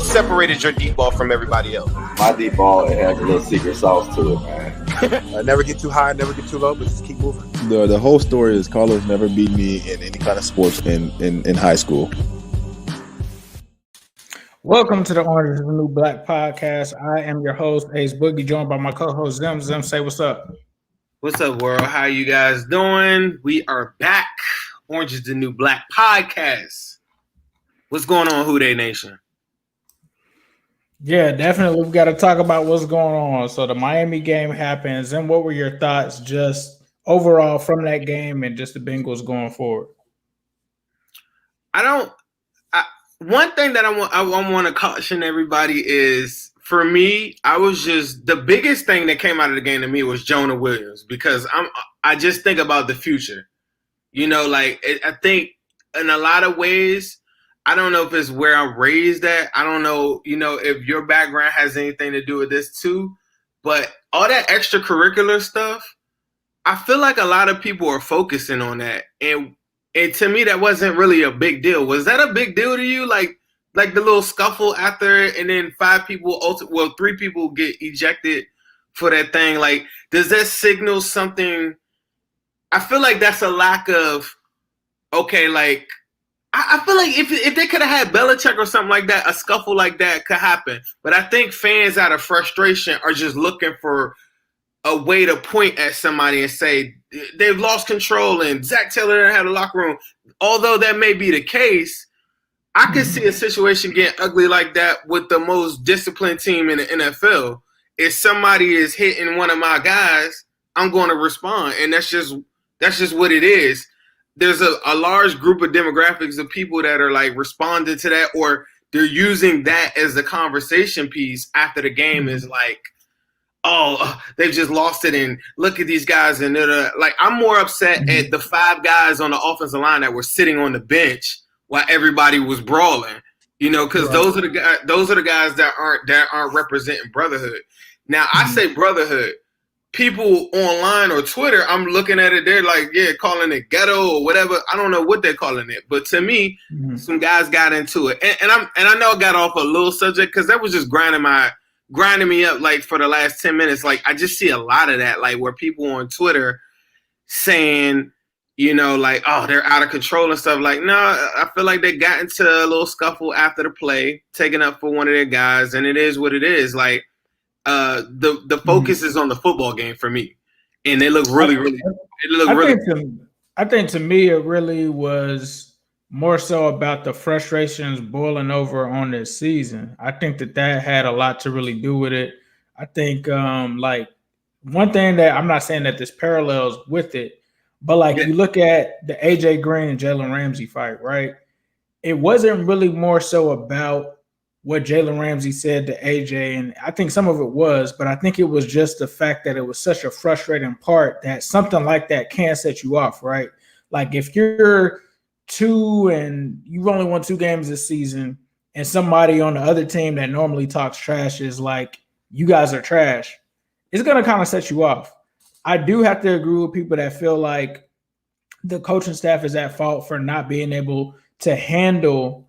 what separated your deep ball from everybody else? My deep ball, it has a little secret sauce to it, man. Never get too high, never get too low, but just keep moving. The whole story is Carlos never beat me in any kind of sports in high school. Welcome to the Orange is the New Black podcast. I am your host, Ace Boogie, joined by my co-host, Zim. Zim, say what's up. What's up, world? How you guys doing? We are back. Orange is the New Black podcast. What's going on, Who Dey Nation? Yeah, definitely. We've got to talk about what's going on. So the Miami game happens. And what were your thoughts just overall from that game and just the Bengals going forward? One thing that I want to caution everybody is, for me, the biggest thing that came out of the game to me was Jonah Williams, because I just think about the future. You know, like I think in a lot of ways, I don't know if it's where I'm raised at. I don't know, if your background has anything to do with this too, but all that extracurricular stuff, I feel like a lot of people are focusing on that. And to me, that wasn't really a big deal. Was that a big deal to you? Like the little scuffle after, and then 3 people get ejected for that thing. Like, does that signal something? I feel like that's a lack of, okay, like, I feel like if they could have had Belichick or something like that, a scuffle like that could happen. But I think fans out of frustration are just looking for a way to point at somebody and say they've lost control and Zach Taylor didn't have a locker room. Although that may be the case, I could see a situation getting ugly like that with the most disciplined team in the NFL. If somebody is hitting one of my guys, I'm going to respond, and that's just what it is. There's a large group of demographics of people that are like responding to that, or they're using that as the conversation piece after the game is like, they've just lost it, and look at these guys. And like, I'm more upset at the 5 guys on the offensive line that were sitting on the bench while everybody was brawling, because those are the guys that aren't representing brotherhood. Now, I say brotherhood. People online or Twitter, I'm looking at it, they're like, calling it ghetto or whatever. I don't know what they're calling it, but to me, some guys got into it, and I know I got off a little subject because that was just grinding me up like for the last 10 minutes. Like, I just see a lot of that, like where people on Twitter saying, like, oh, they're out of control and stuff. Like, no, I feel like they got into a little scuffle after the play, taking up for one of their guys, and it is what it is. Like, the focus is on the football game for me, and they look really. I think to me it really was more so about the frustrations boiling over on this season. I think that had a lot to really do with it. I think like one thing that I'm not saying that this parallels with it, but like you look at the AJ Green and Jalen Ramsey fight, right? It wasn't really more so about what Jalen Ramsey said to AJ, and I think some of it was, but I think it was just the fact that it was such a frustrating part that something like that can set you off, right? Like, if you're 2 and you've only won 2 games this season, and somebody on the other team that normally talks trash is like, you guys are trash, it's going to kind of set you off. I do have to agree with people that feel like the coaching staff is at fault for not being able to handle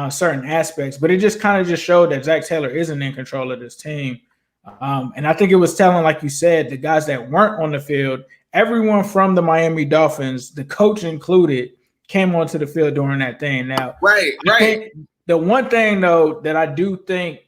certain aspects, but it just kind of just showed that Zach Taylor isn't in control of this team. And I think it was telling, like you said, the guys that weren't on the field, everyone from the Miami Dolphins, the coach included, came onto the field during that thing. Now, right. The one thing, though, that I do think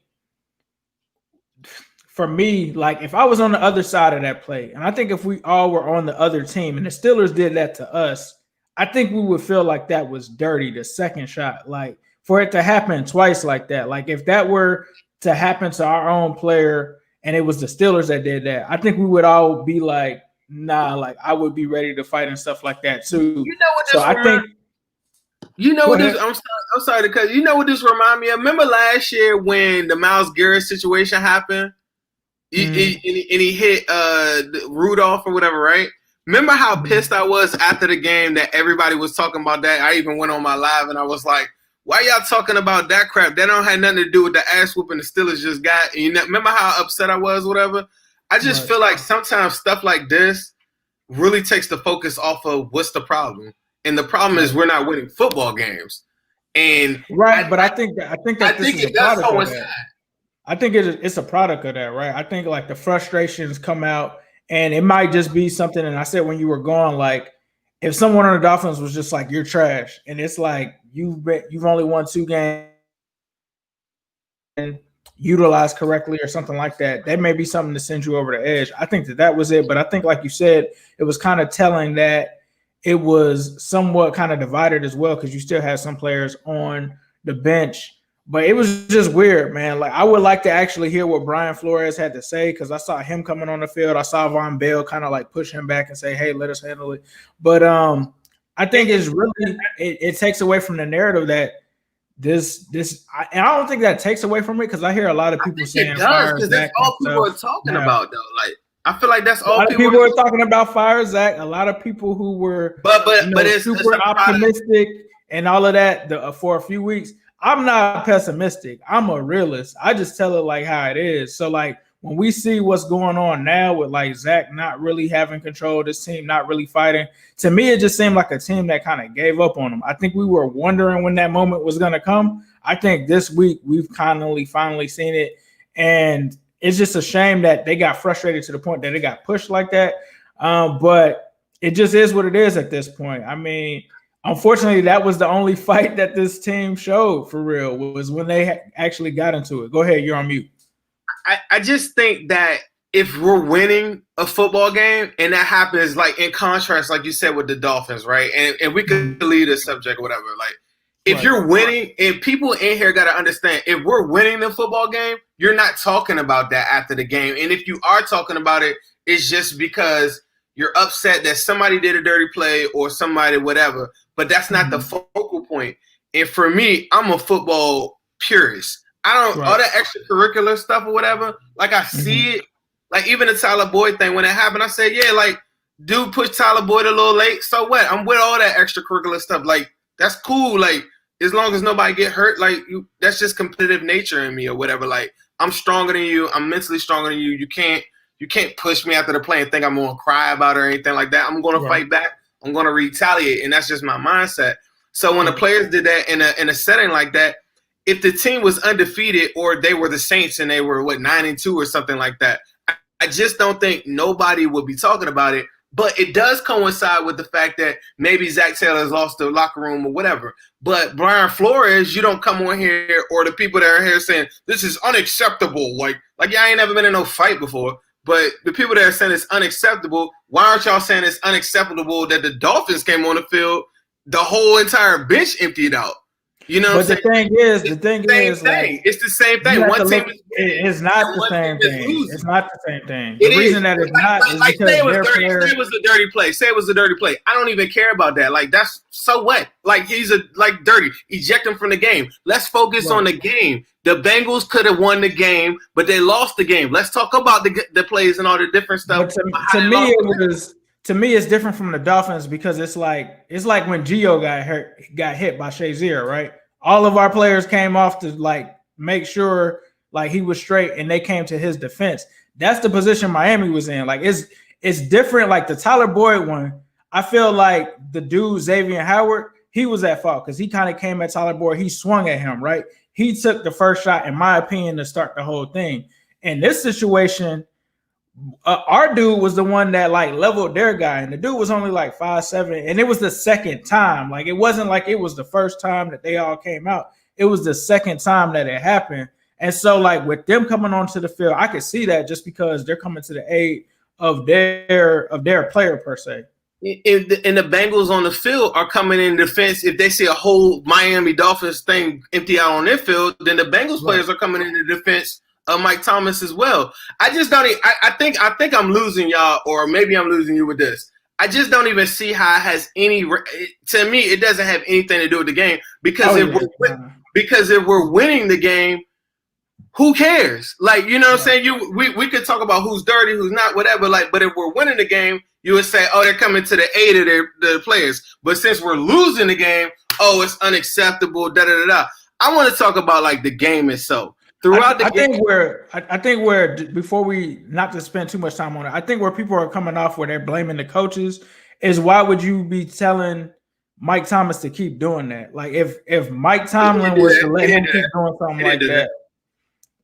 for me, like if I was on the other side of that play, and I think if we all were on the other team and the Steelers did that to us, I think we would feel like that was dirty, the second shot. Like, for it to happen twice like that, like if that were to happen to our own player and it was the Steelers that did that, I think we would all be like, nah, like I would be ready to fight and stuff like that too. I'm sorry because you know what this remind me of? Remember last year when the Myles Garrett situation happened? He hit Rudolph or whatever, right? Remember how pissed I was after the game that everybody was talking about that? I even went on my live and I was like, why y'all talking about that crap? That don't have nothing to do with the ass whooping the Steelers just got. And remember how upset I was, whatever? I just feel like sometimes stuff like this really takes the focus off of what's the problem. And the problem is we're not winning football games. And right, but I think that this is a it does product of coincide. that. I think it's a product of that, right? I think like the frustrations come out, and it might just be something. And I said when you were gone, like if someone on the Dolphins was just like you're trash, and it's like you've only won 2 games, utilized correctly or something like that, that may be something to send you over the edge. I think that was it, but I think like you said, it was kind of telling that it was somewhat kind of divided as well because you still had some players on the bench. But it was just weird, man. Like I would like to actually hear what Brian Flores had to say because I saw him coming on the field. I saw Von Bell kind of like push him back and say, "Hey, let us handle it." But I think it's really it takes away from the narrative that and I don't think that takes away from it because I hear a lot of people saying it does because that's all people are talking about though. Like I feel like that's all a lot of people are talking about. Fire Zach. A lot of people who were but it's super optimistic and all of that for a few weeks. I'm not pessimistic. I'm a realist. I just tell it like how it is. So like when we see what's going on now with like Zach not really having control of this team, not really fighting, to me it just seemed like a team that kind of gave up on them. I think we were wondering when that moment was going to come. I think this week we've finally seen it, and it's just a shame that they got frustrated to the point that they got pushed like that. But it just is what it is at this point. I mean, unfortunately, that was the only fight that this team showed for real was when they actually got into it. Go ahead, you're on mute. I just think that if we're winning a football game and that happens, like in contrast, like you said with the Dolphins, right? And we could lead a subject or whatever. Like if you're winning, and people in here got to understand, if we're winning the football game, you're not talking about that after the game. And if you are talking about it, it's just because you're upset that somebody did a dirty play or somebody whatever. But that's not the focal point. And for me, I'm a football purist. I don't all that extracurricular stuff or whatever. Like I see it, like even the Tyler Boyd thing when it happened. I said, yeah, like dude pushed Tyler Boyd a little late. So what? I'm with all that extracurricular stuff. Like that's cool. Like as long as nobody get hurt, like that's just competitive nature in me or whatever. Like I'm stronger than you. I'm mentally stronger than you. You can't push me after the play and think I'm gonna cry about it or anything like that. I'm gonna fight back. I'm gonna retaliate, and that's just my mindset. So when the players did that in a setting like that. If the team was undefeated or they were the Saints and they were 9-2 or something like that, I just don't think nobody would be talking about it. But it does coincide with the fact that maybe Zach Taylor's lost the locker room or whatever. But Brian Flores, you don't come on here or the people that are here saying this is unacceptable. Like y'all ain't never been in no fight before. But the people that are saying it's unacceptable, why aren't y'all saying it's unacceptable that the Dolphins came on the field, the whole entire bench emptied out? You know, but the thing is, like, it's the same thing. One team it's not the same thing. It's not the same thing. The reason that it's not is because say it was dirty. Say it was a dirty play. Say it was a dirty play. I don't even care about that. Like that's so what? Like he's dirty. Eject him from the game. Let's focus on the game. The Bengals could have won the game, but they lost the game. Let's talk about the plays and all the different stuff. But to me, it was. To me, it's different from the Dolphins because it's like when Gio got hit by Shazier, right? All of our players came off to like make sure like he was straight, and they came to his defense. That's the position Miami was in. Like it's different. Like the Tyler Boyd one, I feel like the dude Xavier Howard, he was at fault because he kind of came at Tyler Boyd. He swung at him, right? He took the first shot, in my opinion, to start the whole thing. In this situation. Our dude was the one that like leveled their guy, and the dude was only like 5'7", and it was the second time. Like it wasn't like it was the first time that they all came out. It was the second time that it happened, and so like with them coming onto the field, I could see that just because they're coming to the aid of their player per se. And the Bengals on the field are coming in defense. If they see a whole Miami Dolphins thing empty out on their field, then the Bengals players are coming in defense. Mike Thomas as well. I just don't. I think I'm losing y'all, or maybe I'm losing you with this. I just don't even see how it has any. To me, it doesn't have anything to do with the game because if we're winning the game, who cares? Like you know what I'm saying. We could talk about who's dirty, who's not, whatever. Like, but if we're winning the game, you would say, oh, they're coming to the aid of the players. But since we're losing the game, oh, it's unacceptable. Da da da da. I want to talk about like the game itself. I think where before we not to spend too much time on it, I think where people are coming off where they're blaming the coaches is why would you be telling Mike Thomas to keep doing that. Like if Mike Tomlin was to let him keep doing something like that,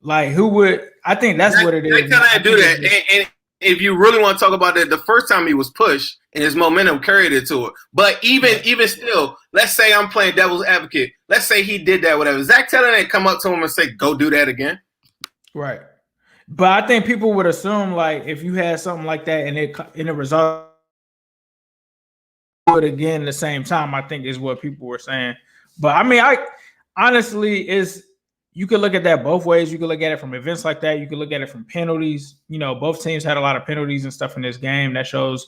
like who would? I think that's what it is. They can't do that. And if you really want to talk about it, the first time he was pushed and his momentum carried it to it. But even still, let's say I'm playing devil's advocate. Let's say he did that, whatever. Zach Taylor didn't come up to him and say, "Go do that again." Right. But I think people would assume like if you had something like that and it resulted again the same time, I think is what people were saying. But I mean, I honestly you could look at that both ways. You could look at it from events like that. You could look at it from penalties. You know, both teams had a lot of penalties and stuff in this game that shows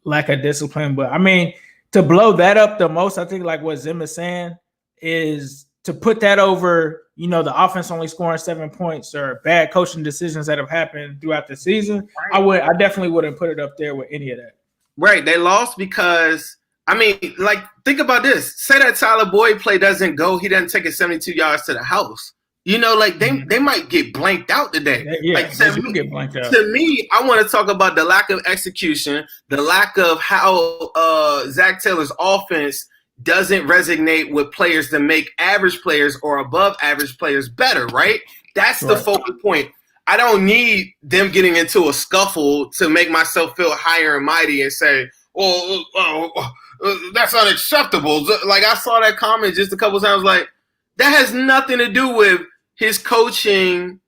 lack of discipline. But I mean, to blow that up the most, I think like what Zim is saying is to put that over, you know, the offense only scoring 7 points or bad coaching decisions that have happened throughout the season. Right. I definitely wouldn't put it up there with any of that. Right. They lost because, I mean, like, think about this. Say that Tyler Boyd play doesn't go. He doesn't take it 72 yards to the house. You know, like they might get blanked out today. Yeah, like, get blanked out. To me, I want to talk about the lack of execution, the lack of how Zach Taylor's offense doesn't resonate with players to make average players or above average players better, right? That's the focal point. I don't need them getting into a scuffle to make myself feel higher and mighty and say, that's unacceptable. Like, I saw that comment just a couple times, like, that has nothing to do with his coaching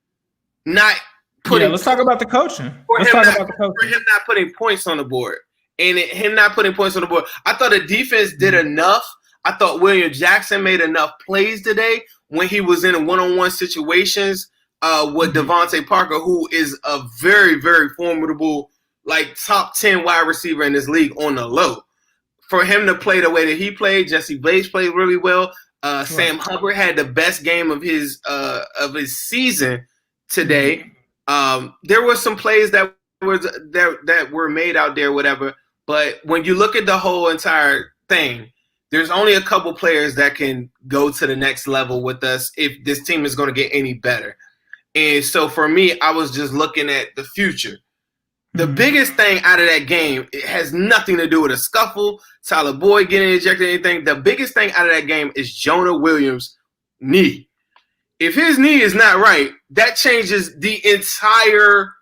not putting. Yeah, let's talk about the coaching. For him not putting points on the board. And him not putting points on the board. I thought the defense did enough. I thought William Jackson made enough plays today when he was in one-on-one situations with Devontae Parker, who is a very, very formidable, like, top 10 wide receiver in this league on the low. For him to play the way that he played, Jesse Bates played really well. Sam Hubbard had the best game of his season today. There were some plays that were made out there, whatever. But when you look at the whole entire thing, there's only a couple players that can go to the next level with us if this team is going to get any better. And so for me, I was just looking at the future. The biggest thing out of that game, it has nothing to do with a scuffle, Tyler Boyd getting ejected, anything. The biggest thing out of that game is Jonah Williams' knee. If his knee is not right, that changes the entire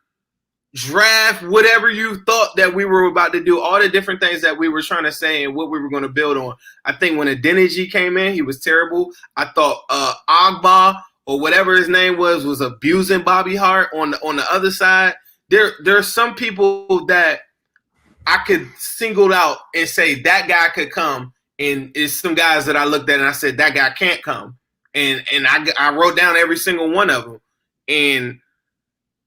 draft, whatever you thought that we were about to do, all the different things that we were trying to say and what we were going to build on. I think when Adeniji came in, he was terrible. I thought Agba or whatever his name was abusing Bobby Hart on the other side. There are some people that I could single out and say that guy could come, and it's some guys that I looked at and I said that guy can't come, and I wrote down every single one of them. And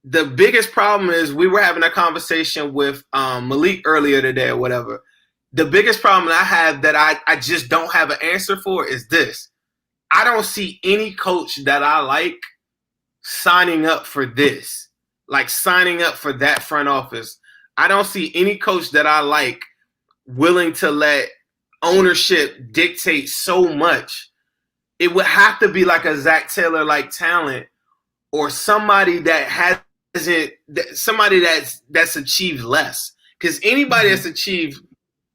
the biggest problem is we were having a conversation with Malik earlier today or whatever. The biggest problem I have that I just don't have an answer for is this. I don't see any coach that I like signing up for this. Like signing up for that front office. I don't see any coach that I like willing to let ownership dictate so much. It would have to be like a Zach Taylor like talent, or somebody that that's achieved less. Because anybody that's achieved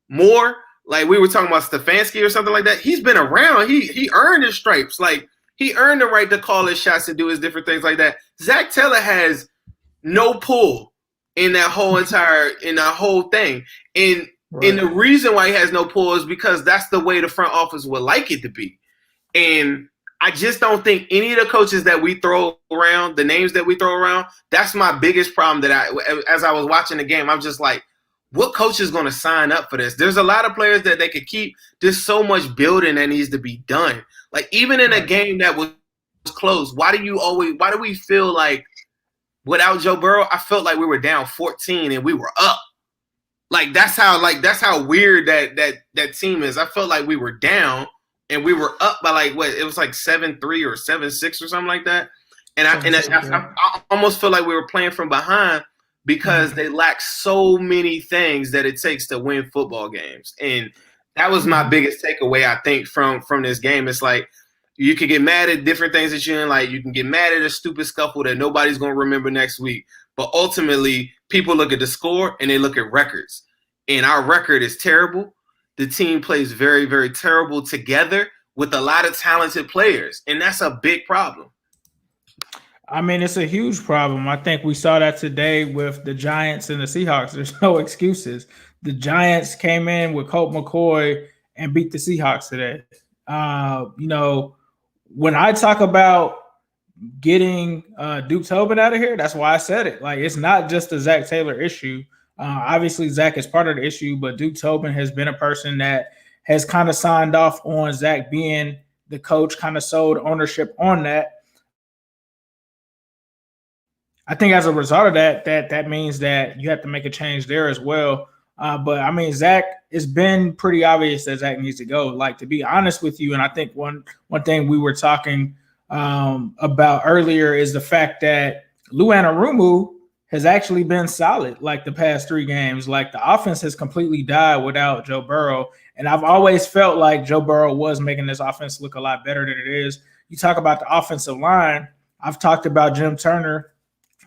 more, like we were talking about Stefanski or something like that, he's been around. He earned his stripes. Like, he earned the right to call his shots and do his different things like that. Zach Taylor has no pull in that whole thing. And the reason why he has no pull is because that's the way the front office would like it to be. And I just don't think any of the coaches that we throw around, the names that we throw around, that's my biggest problem as I was watching the game, I'm just like, what coach is going to sign up for this? There's a lot of players that they could keep. There's so much building that needs to be done. Like, even in a game that was close, why do we feel like, without Joe Burrow, I felt like we were down 14 and we were up. Like, that's how weird that team is. I felt like we were down and we were up by it was like 7-3 or 7-6 or something like that. And I almost feel like we were playing from behind because they lack so many things that it takes to win football games. And that was my biggest takeaway, I think, from this game. It's like, you can get mad at different things that you didn't like. You can get mad at a stupid scuffle that nobody's going to remember next week. But ultimately, people look at the score and they look at records. And our record is terrible. the team plays very, very terrible together with a lot of talented players, and that's a big problem. I mean, it's a huge problem. I think we saw that today with the Giants and the Seahawks. There's no excuses. The Giants came in with Colt McCoy and beat the Seahawks today. When I talk about getting Duke Tobin out of here, that's why I said it. Like, it's not just a Zach Taylor issue. Obviously, Zach is part of the issue, but Duke Tobin has been a person that has kind of signed off on Zach being the coach, kind of sold ownership on that. I think as a result of that means that you have to make a change there as well. But I mean, Zach, it's been pretty obvious that Zach needs to go. Like, to be honest with you, and I think one thing we were talking about earlier is the fact that Lou Anarumo has actually been solid like the past 3 games. Like, the offense has completely died without Joe Burrow. And I've always felt like Joe Burrow was making this offense look a lot better than it is. You talk about the offensive line. I've talked about Jim Turner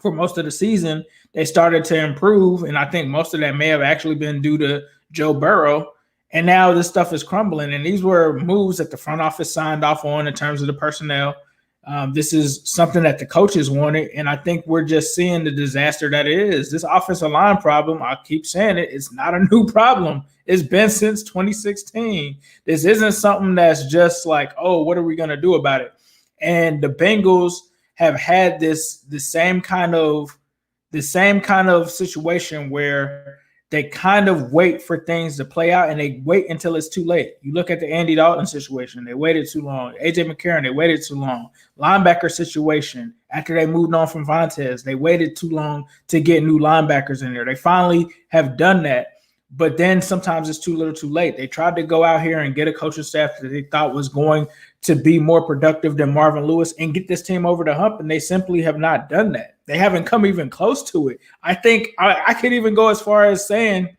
for most of the season. They started to improve, and I think most of that may have actually been due to Joe Burrow. And now this stuff is crumbling, and these were moves that the front office signed off on in terms of the personnel. This is something that the coaches wanted, and I think we're just seeing the disaster that it is. This offensive line problem, I keep saying it, it's not a new problem. It's been since 2016. This isn't something that's just like, oh, what are we going to do about it? And the Bengals have had the same kind of situation where they kind of wait for things to play out, and they wait until it's too late. You look at the Andy Dalton situation. They waited too long. A.J. McCarron, they waited too long. Linebacker situation, after they moved on from Vontaze, they waited too long to get new linebackers in there. They finally have done that, but then sometimes it's too little too late. They tried to go out here and get a coaching staff that they thought was going to be more productive than Marvin Lewis and get this team over the hump, and they simply have not done that. They haven't come even close to it. I think I could even go as far as saying,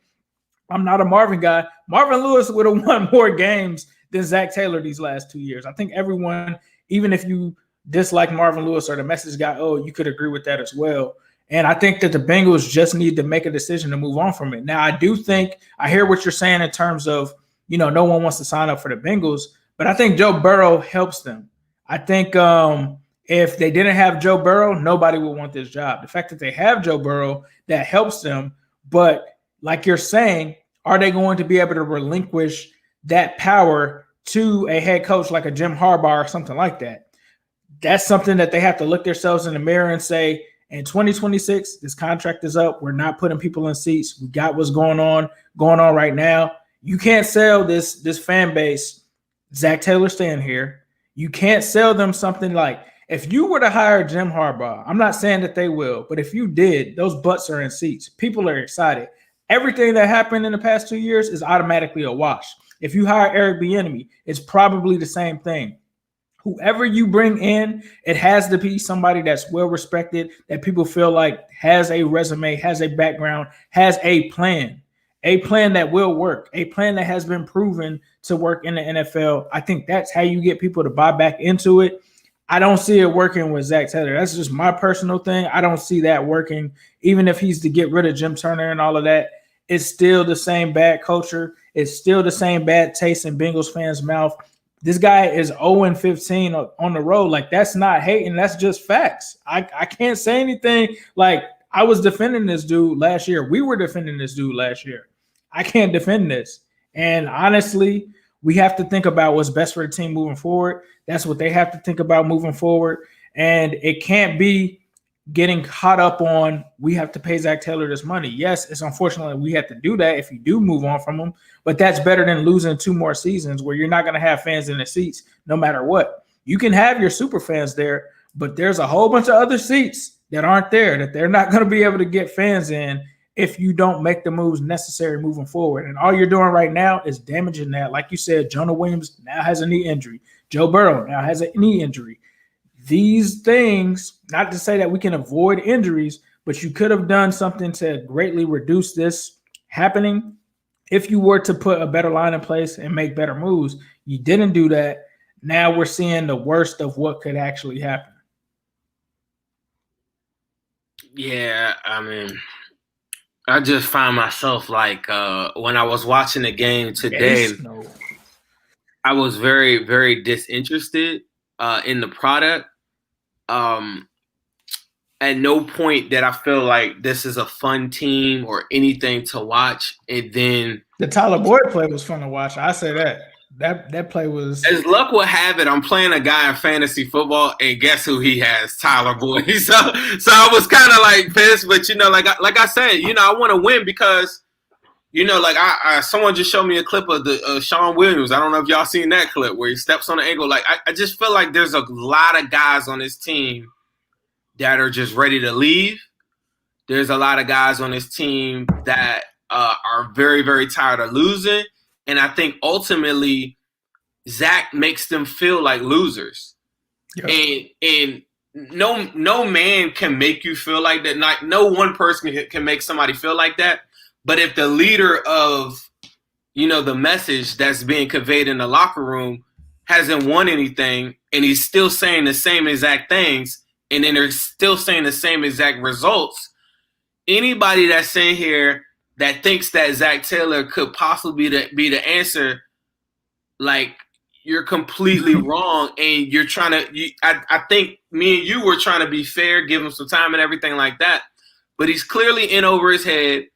I'm not a Marvin guy. Marvin Lewis would have won more games than Zach Taylor these last 2 years. I think everyone, even if you dislike Marvin Lewis or the message guy, you could agree with that as well. And I think that the Bengals just need to make a decision to move on from it. Now, I do think I hear what you're saying in terms of, no one wants to sign up for the Bengals, but I think Joe Burrow helps them. I think if they didn't have Joe Burrow, nobody would want this job. The fact that they have Joe Burrow, that helps them. But like you're saying, are they going to be able to relinquish that power to a head coach like a Jim Harbaugh or something like that? That's something that they have to look themselves in the mirror and say, in 2026, this contract is up. We're not putting people in seats. We got what's going on right now. You can't sell this fan base, Zach Taylor staying here. You can't sell them something like, if you were to hire Jim Harbaugh, I'm not saying that they will, but if you did, those butts are in seats. People are excited. Everything that happened in the past 2 years is automatically a wash. If you hire Eric Bieniemy, it's probably the same thing. Whoever you bring in, it has to be somebody that's well respected, that people feel like has a resume, has a background, has a plan that will work, a plan that has been proven to work in the NFL. I think that's how you get people to buy back into it. I don't see it working with Zach Taylor. That's just my personal thing. I don't see that working. Even if he's to get rid of Jim Turner and all of that, it's still the same bad culture. It's still the same bad taste in Bengals fans' mouth. This guy is 0-15 on the road. Like, that's not hating. That's just facts. I can't say anything. Like, I was defending this dude last year. We were defending this dude last year. I can't defend this. And honestly, we have to think about what's best for the team moving forward. That's what they have to think about moving forward. And it can't be getting caught up on, we have to pay Zach Taylor this money. Yes, it's unfortunate we have to do that if you do move on from him, but that's better than losing 2 more seasons where you're not going to have fans in the seats no matter what. You can have your super fans there, but there's a whole bunch of other seats that aren't there, that they're not going to be able to get fans in if you don't make the moves necessary moving forward. And all you're doing right now is damaging that. Like you said, Jonah Williams now has a knee injury. Joe Burrow now has a knee injury. These things, not to say that we can avoid injuries, but you could have done something to greatly reduce this happening if you were to put a better line in place and make better moves. You didn't do that. Now we're seeing the worst of what could actually happen. Yeah, I mean, I just find myself like when I was watching the game today, I was very, very disinterested in the product. At no point did I feel like this is a fun team or anything to watch. And then the Tyler Boyd play was fun to watch. I say that. That play was. As luck will have it, I'm playing a guy in fantasy football, and guess who he has? Tyler Boyd. So I was kind of like pissed, but like I said, I want to win because, like someone just showed me a clip of the Sean Williams. I don't know if y'all seen that clip where he steps on the ankle. Like I just feel like there's a lot of guys on this team that are just ready to leave. There's a lot of guys on this team that are very, very tired of losing. And I think ultimately Zach makes them feel like losers. Yep. And no man can make you feel like that. No one person can make somebody feel like that. But if the leader of, the message that's being conveyed in the locker room hasn't won anything and he's still saying the same exact things and then they're still saying the same exact results, anybody that's in here that thinks that Zach Taylor could possibly be the answer, like, you're completely wrong. And you're trying to I think me and you were trying to be fair, give him some time and everything like that. But he's clearly in over his head.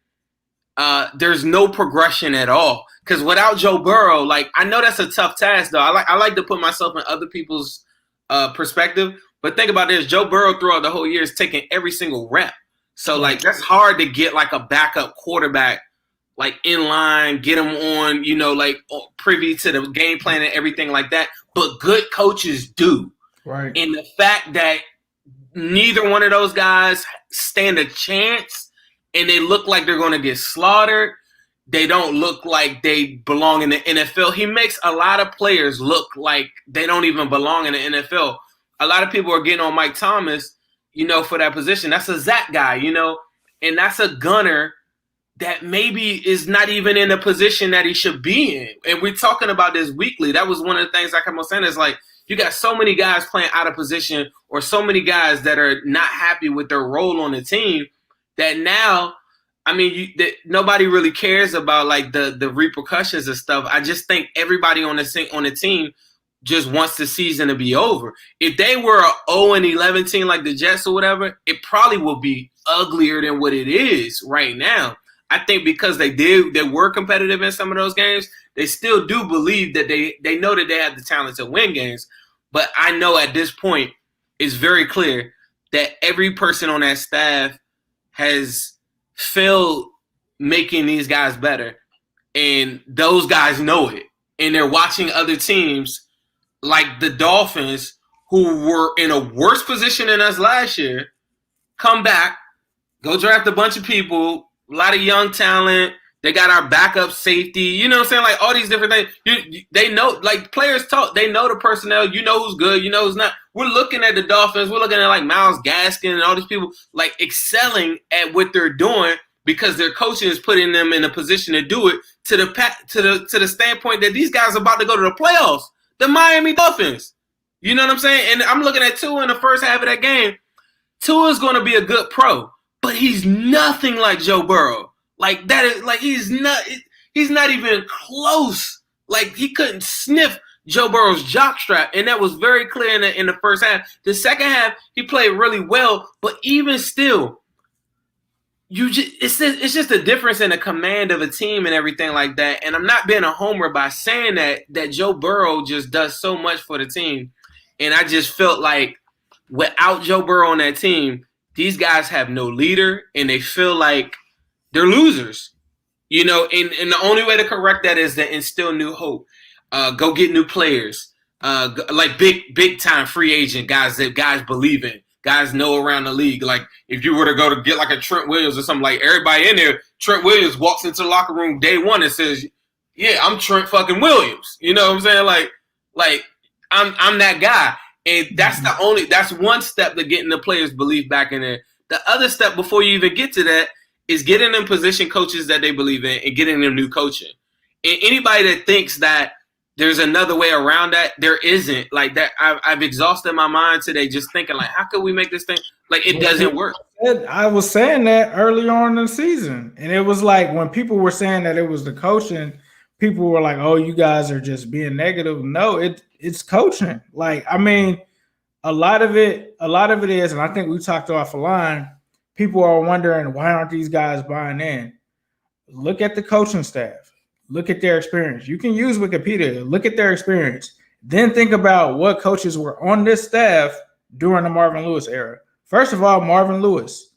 There's no progression at all. Because without Joe Burrow, like, I know that's a tough task, though. I like to put myself in other people's perspective. But think about this. Joe Burrow throughout the whole year is taking every single rep. So, like, that's hard to get, like, a backup quarterback, like, in line, get him on, like, privy to the game plan and everything like that. But good coaches do. Right. And the fact that neither one of those guys stand a chance and they look like they're going to get slaughtered, they don't look like they belong in the NFL. He makes a lot of players look like they don't even belong in the NFL. A lot of people are getting on Mike Thomas, for that position. That's a Zach guy, and that's a gunner that maybe is not even in the position that he should be in. And we're talking about this weekly. That was one of the things I kept on saying is, like, you got so many guys playing out of position or so many guys that are not happy with their role on the team that now, I mean, nobody really cares about, like, the repercussions and stuff. I just think everybody on the team just wants the season to be over. If they were a 0-11 team like the Jets or whatever, it probably will be uglier than what it is right now. I think because they were competitive in some of those games, they still do believe that they know that they have the talent to win games. But I know at this point, it's very clear that every person on that staff has failed making these guys better. And those guys know it. And they're watching other teams like the Dolphins, who were in a worse position than us last year, come back, go draft a bunch of people, a lot of young talent. They got our backup safety. You know what I'm saying? Like, all these different things. They know, like, players talk. They know the personnel. You know who's good. You know who's not. We're looking at the Dolphins. We're looking at, like, Myles Gaskin and all these people, like, excelling at what they're doing because their coaching is putting them in a position to do it to the standpoint that these guys are about to go to the playoffs. The Miami Dolphins. You know what I'm saying? And I'm looking at Tua in the first half of that game. Tua is going to be a good pro, but he's nothing like Joe Burrow. Like, that is, like, he's not even close. Like, he couldn't sniff Joe Burrow's jockstrap, and that was very clear in the first half. The second half, he played really well, but even still, it's just a difference in the command of a team and everything like that. And I'm not being a homer by saying that Joe Burrow just does so much for the team. And I just felt like without Joe Burrow on that team, these guys have no leader and they feel like they're losers. And the only way to correct that is to instill new hope. Go get new players. Like big time free agent guys that guys believe in. Guys know around the league. Like, if you were to go to get like a Trent Williams or something, like, everybody in there, Trent Williams walks into the locker room day one and says, yeah, I'm Trent fucking Williams. You know what I'm saying? Like I'm that guy. And that's one step to getting the players' belief back in there. The other step before you even get to that is getting them position coaches that they believe in and getting them new coaching. And anybody that thinks that there's another way around that. There isn't like that. I've exhausted my mind today just thinking like, how could we make this thing like it doesn't work? I was saying that early on in the season, and it was like when people were saying that it was the coaching, people were like, "Oh, you guys are just being negative." No, it's coaching. Like, I mean, a lot of it is, and I think we talked off the line. People are wondering why aren't these guys buying in? Look at the coaching staff. Look at their experience. You can use Wikipedia. Look at their experience. Then think about what coaches were on this staff during the Marvin Lewis era. First of all, Marvin Lewis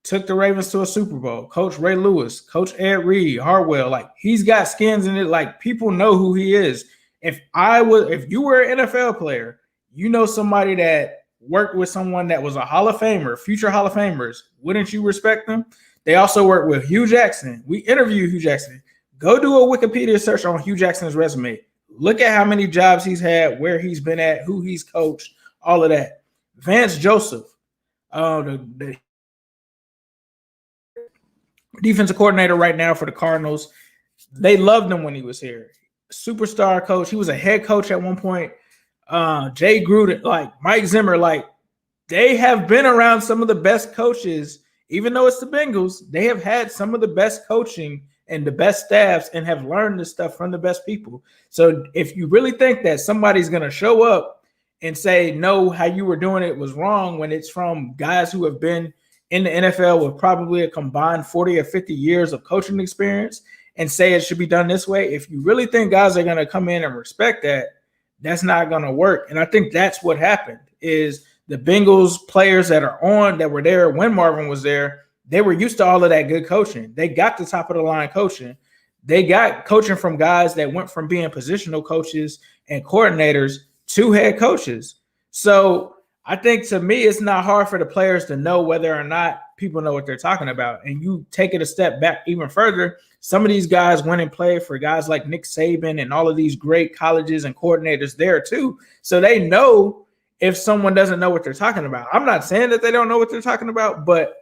took the Ravens to a Super Bowl. Coach Ray Lewis, Coach Ed Reed, Hartwell, like he's got skins in it. Like people know who he is. If you were an NFL player, you know somebody that worked with someone that was a Hall of Famer, future Hall of Famers, wouldn't you respect them? They also worked with Hugh Jackson. We interviewed Hugh Jackson. Go do a Wikipedia search on Hugh Jackson's resume. Look at how many jobs he's had, where he's been at, who he's coached, all of that. Vance Joseph, the defensive coordinator right now for the Cardinals. They loved him when he was here. Superstar coach. He was a head coach at one point. Jay Gruden, like Mike Zimmer, like they have been around some of the best coaches. Even though it's the Bengals, they have had some of the best coaching and the best staffs and have learned this stuff from the best people. So if you really think that somebody's going to show up and say, no, how you were doing it was wrong when it's from guys who have been in the NFL with probably a combined 40 or 50 years of coaching experience and say it should be done this way, if you really think guys are going to come in and respect that, that's not going to work. And I think that's what happened is the Bengals players that were there when Marvin was there, they were used to all of that good coaching. They got the top of the line coaching. They got coaching from guys that went from being positional coaches and coordinators to head coaches. So I think to me, it's not hard for the players to know whether or not people know what they're talking about. And you take it a step back even further. Some of these guys went and played for guys like Nick Saban and all of these great colleges and coordinators there too. So they know if someone doesn't know what they're talking about. I'm not saying that they don't know what they're talking about, but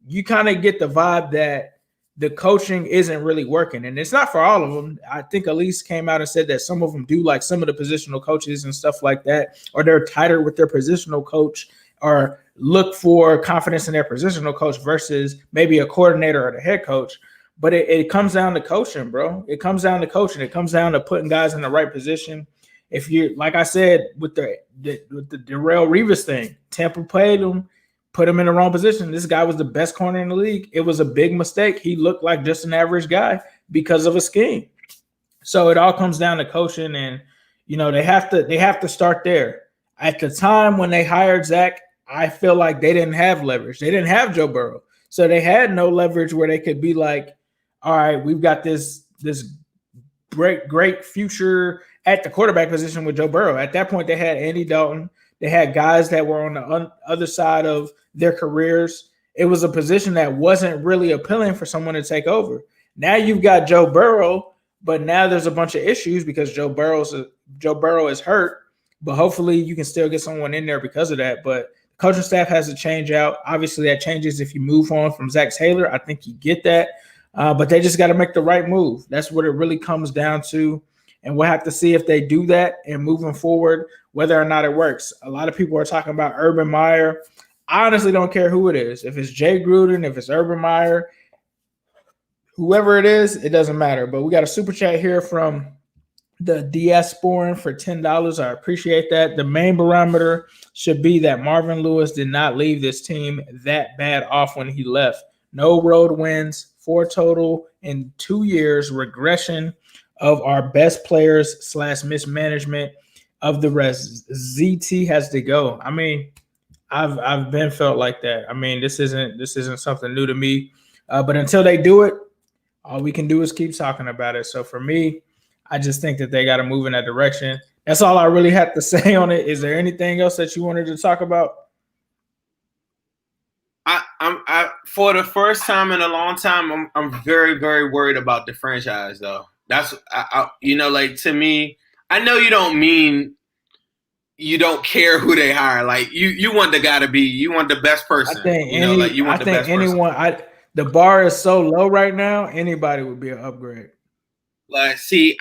you kind of get the vibe that the coaching isn't really working. And it's not for all of them. I think Elise came out and said that some of them do like some of the positional coaches and stuff like that, or they're tighter with their positional coach or look for confidence in their positional coach versus maybe a coordinator or the head coach. But it comes down to coaching, bro. It comes down to coaching. It comes down to putting guys in the right position. If you, like I said, with the Darrelle Revis thing, Tampa paid him, put him in the wrong position. This guy was the best corner in the league. It was a big mistake. He looked like just an average guy because of a scheme. So it all comes down to coaching, and you know they have to start there. At the time when they hired Zach, I feel like they didn't have leverage. They didn't have Joe Burrow, so they had no leverage where they could be like, all right, we've got this great future at the quarterback position with Joe Burrow. At that point, they had Andy Dalton. They had guys that were on the other side of their careers. It was a position that wasn't really appealing for someone to take over. Now you've got Joe Burrow, but now there's a bunch of issues because Joe Burrow is hurt. But hopefully you can still get someone in there because of that. But the coaching staff has to change out. Obviously, that changes if you move on from Zach Taylor. I think you get that. But they just got to make the right move. That's what it really comes down to. And we'll have to see if they do that and moving forward, whether or not it works. A lot of people are talking about Urban Meyer. I honestly don't care who it is. If it's Jay Gruden, if it's Urban Meyer, whoever it is, it doesn't matter. But we got a super chat here from the Diasporan for $10. I appreciate that. The main barometer should be that Marvin Lewis did not leave this team that bad off when he left. No road wins, 4 total in 2 years, regression of our best players / mismanagement of the rest. ZT has to go. I mean, I've been felt like that. I mean, this isn't something new to me. But until they do it, all we can do is keep talking about it. So for me, I just think that they got to move in that direction. That's all I really have to say on it. Is there anything else that you wanted to talk about? I for the first time in a long time, I'm very, very worried about the franchise though. That's like to me, I know you don't mean you don't care who they hire. Like you want the guy to be, you want the best person. I think the bar is so low right now, anybody would be an upgrade. Like, see,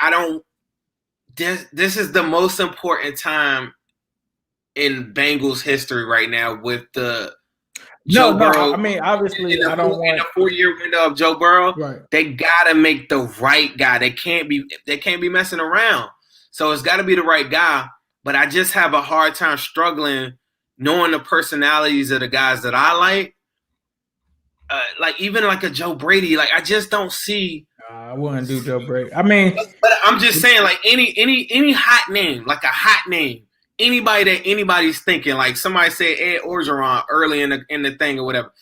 this is the most important time in Bengals history right now with the Joe Burrow. I mean, obviously, I don't want in a 4-year window of Joe Burrow. Right. They gotta make the right guy. They can't be messing around. So it's got to be the right guy. But I just have a hard time struggling knowing the personalities of the guys that I like. Like even like a Joe Brady. Like I just don't see. I wouldn't do Joe Brady. I mean, but I'm just saying, like any hot name, like a hot name. Anybody that anybody's thinking, like somebody said Ed Orgeron early in the thing or whatever.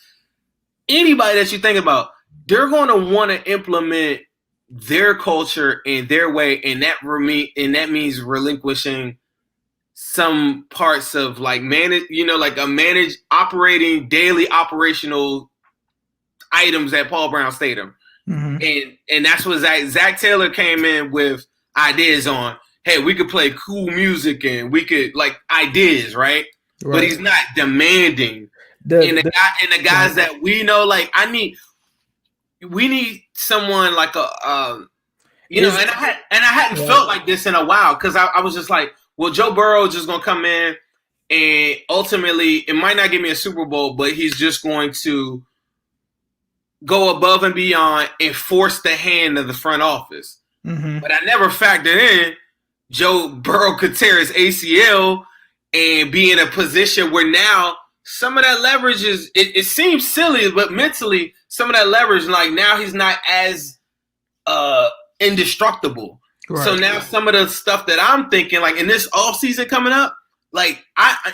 Anybody that you think about, they're going to want to implement their culture and their way, and that means relinquishing some parts of like operating daily operational items at Paul Brown Stadium, and that's what Zach Taylor came in with ideas on. Hey, we could play cool music and we could like ideas, right? But he's not demanding. The guys that we know, like we need someone like and I hadn't felt like this in a while because I was just like, well, Joe Burrow is just gonna come in and ultimately it might not give me a Super Bowl, but he's just going to go above and beyond and force the hand of the front office. But I never factored in Joe Burrow could tear his ACL and be in a position where now some of that leverage it seems silly, but mentally some of that leverage, like now he's not as indestructible. Right. So now some of the stuff that I'm thinking, like in this offseason coming up, like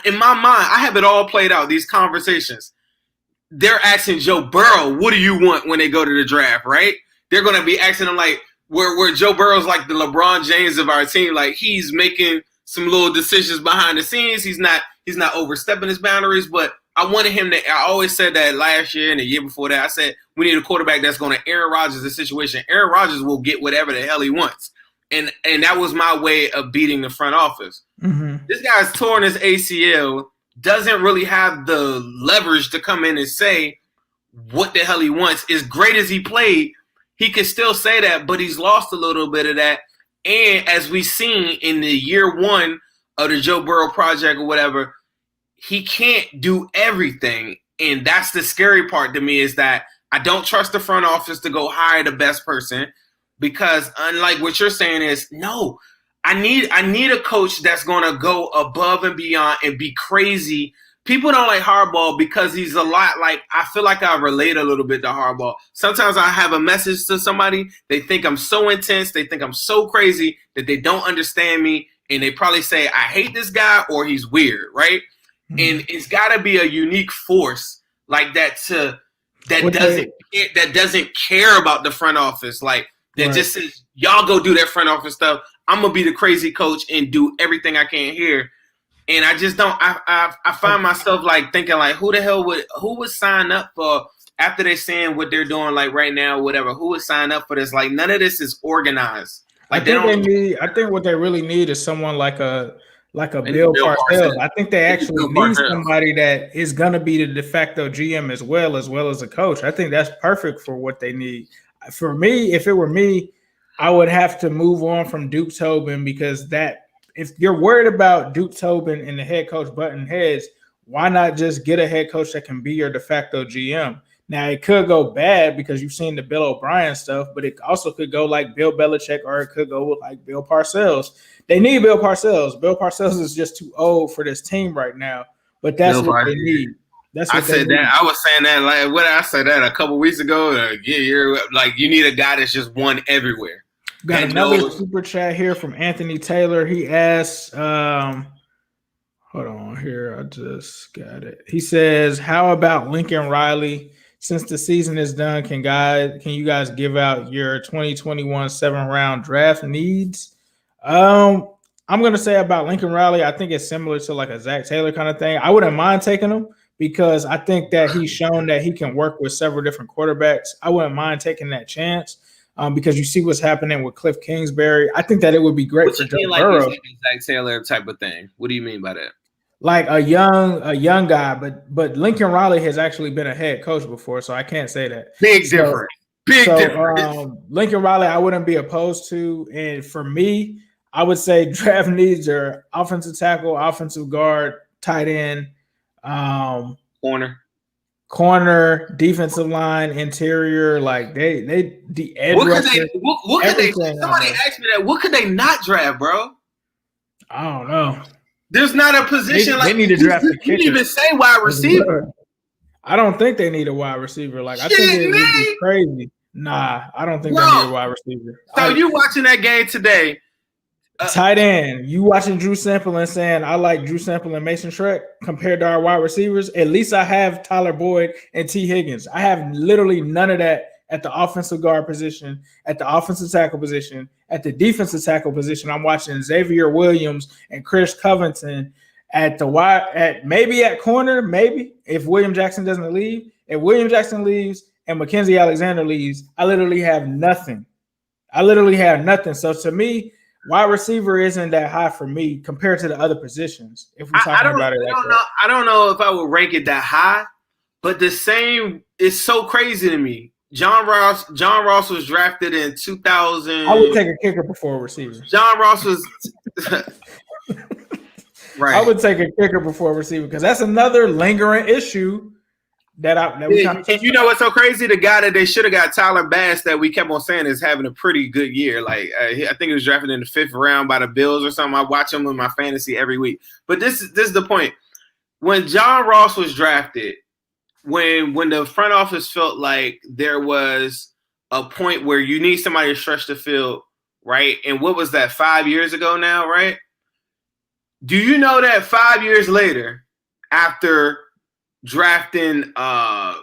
in my mind, I have it all played out, these conversations. They're asking Joe Burrow, what do you want when they go to the draft, right? They're going to be asking him like, where Joe Burrow's like the LeBron James of our team, like he's making some little decisions behind the scenes. He's not overstepping his boundaries, but I wanted him to. I always said that last year and the year before that. I said we need a quarterback that's going to Aaron Rodgers the situation. Aaron Rodgers will get whatever the hell he wants, and that was my way of beating the front office. This guy's torn his ACL, doesn't really have the leverage to come in and say what the hell he wants. As great as he played, he can still say that, but he's lost a little bit of that. And as we've seen in the year one of the Joe Burrow project or whatever, he can't do everything. And that's the scary part to me, is that I don't trust the front office to go hire the best person, because unlike what you're saying is, no, I need a coach that's going to go above and beyond and be crazy. People don't like Harbaugh because he's a lot like, I feel like I relate a little bit to Harbaugh. Sometimes I have a message to somebody, they think I'm so intense, they think I'm so crazy that they don't understand me, and they probably say, I hate this guy or he's weird, right? And it's got to be a unique force like that that doesn't care about the front office, like that just says, y'all go do that front office stuff. I'm going to be the crazy coach and do everything I can here. And I just don't. I find myself like thinking like, who would sign up for, after they're saying what they're doing like right now, whatever? Who would sign up for this? Like none of this is organized. Like I think what they really need is someone like a Bill Parcells. I think they actually need somebody that is gonna be the de facto GM as well as a coach. I think that's perfect for what they need. For me, if it were me, I would have to move on from Duke Tobin, because if you're worried about Duke Tobin and the head coach button heads, why not just get a head coach that can be your de facto GM? Now, it could go bad because you've seen the Bill O'Brien stuff, but it also could go like Bill Belichick, or it could go like Bill Parcells. They need Bill Parcells. Bill Parcells is just too old for this team right now, but that's what they need. I said that. I was saying that like what I said that a couple weeks ago. You're like, you need a guy that's just won everywhere. Got another super chat here from Anthony Taylor. He asks, hold on here. I just got it. He says, how about Lincoln Riley? Since the season is done, can you guys give out your 2021 7th-round draft needs? I'm going to say about Lincoln Riley, I think it's similar to like a Zach Taylor kind of thing. I wouldn't mind taking him because I think that he's shown that he can work with several different quarterbacks. I wouldn't mind taking that chance. Because you see what's happening with Cliff Kingsbury. I think that it would be great for Joe Burrow. Like a Zach Taylor type of thing. What do you mean by that? Like a young guy, but Lincoln Riley has actually been a head coach before, so I can't say that. Big difference. Lincoln Riley, I wouldn't be opposed to. And for me, I would say draft needs are offensive tackle, offensive guard, tight end, corner, defensive line, interior. Like the edge rusher. What could they? Somebody asked me that. What could they not draft, bro? I don't know. There's not a position they need to draft a kicker. You didn't even say wide receiver. I don't think they need a wide receiver. Like I think it would be crazy. Nah, I don't think they need a wide receiver. So you watching that game today? Tight end. You watching Drew Sample and saying I like Drew Sample and Mason Shrek compared to our wide receivers. At least I have Tyler Boyd and T. Higgins. I have literally none of that at the offensive guard position, at the offensive tackle position, at the defensive tackle position. I'm watching Xavier Williams and Chris Covington at the wide, maybe at corner, maybe if William Jackson doesn't leave. If William Jackson leaves and Mackenzie Alexander leaves, I literally have nothing. So to me, wide receiver isn't that high for me compared to the other positions. If we're talking about it, I don't know if I would rank it that high, but the same is so crazy to me. John Ross was drafted in 2000. I would take a kicker before a receiver. John Ross was right. I would take a kicker before a receiver because that's another lingering issue that we kind of. You know what's so crazy? The guy that they should have got, Tyler Bass, that we kept on saying is having a pretty good year. Like I think he was drafted in the 5th round by the Bills or something. I watch him in my fantasy every week. But this is the point. When John Ross was drafted, when the front office felt like there was a point where you need somebody to stretch the field, right? And what was that, 5 years ago now, right? Do you know that 5 years later, after drafting God,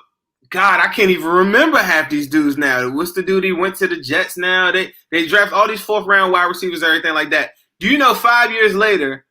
I can't even remember half these dudes now. What's the dude? He went to the Jets now. They draft all these 4th round wide receivers, everything like that. Do you know 5 years later,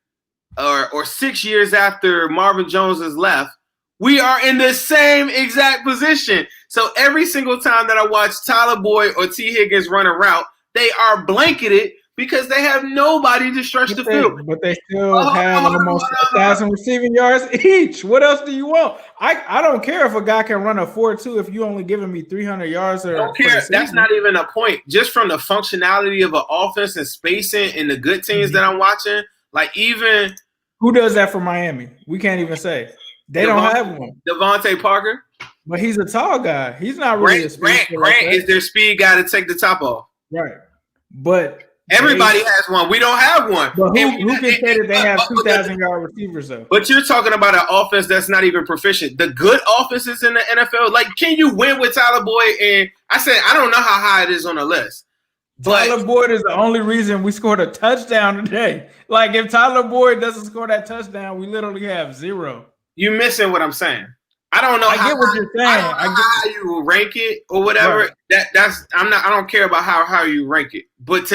or 6 years after Marvin Jones has left, we are in the same exact position. So every single time that I watch Tyler Boyd or T. Higgins run a route, they are blanketed because they have nobody to stretch the field. But they still have almost 1,000 receiving yards each. What else do you want? I don't care if a guy can run a 4.2 if you only giving me 300 yards. Or I don't care. That's not even a point. Just from the functionality of an offense and spacing and the good teams that I'm watching, like even who does that for Miami? We can't even say. They don't have one. Devontae Parker. But he's a tall guy. He's not really a speed Grant is their speed guy to take the top off. Right. But everybody has one. We don't have one. But who can say that they have 2,000-yard receivers, though? But you're talking about an offense that's not even proficient. The good offenses in the NFL, like, can you win with Tyler Boyd? And I said, I don't know how high it is on the list. But Tyler Boyd is the only reason we scored a touchdown today. Like, if Tyler Boyd doesn't score that touchdown, we literally have 0. You're missing what I'm saying. I don't know. I get what you're saying. I get how you rank it or whatever. Right. I don't care about how you rank it. But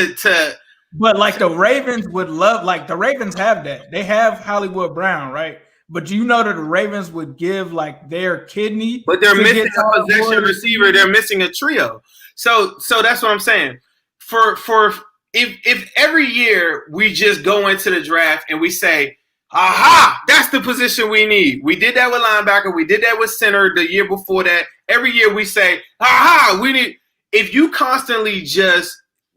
but like the Ravens would love, like the Ravens have that. They have Hollywood Brown, right? But you know that the Ravens would give like their kidney. But they're missing a possession receiver. They're missing a trio. So that's what I'm saying. For if every year we just go into the draft and we say, aha, that's the position we need. We did that with linebacker. We did that with center the year before that. Every year we say, aha, we need. If you constantly just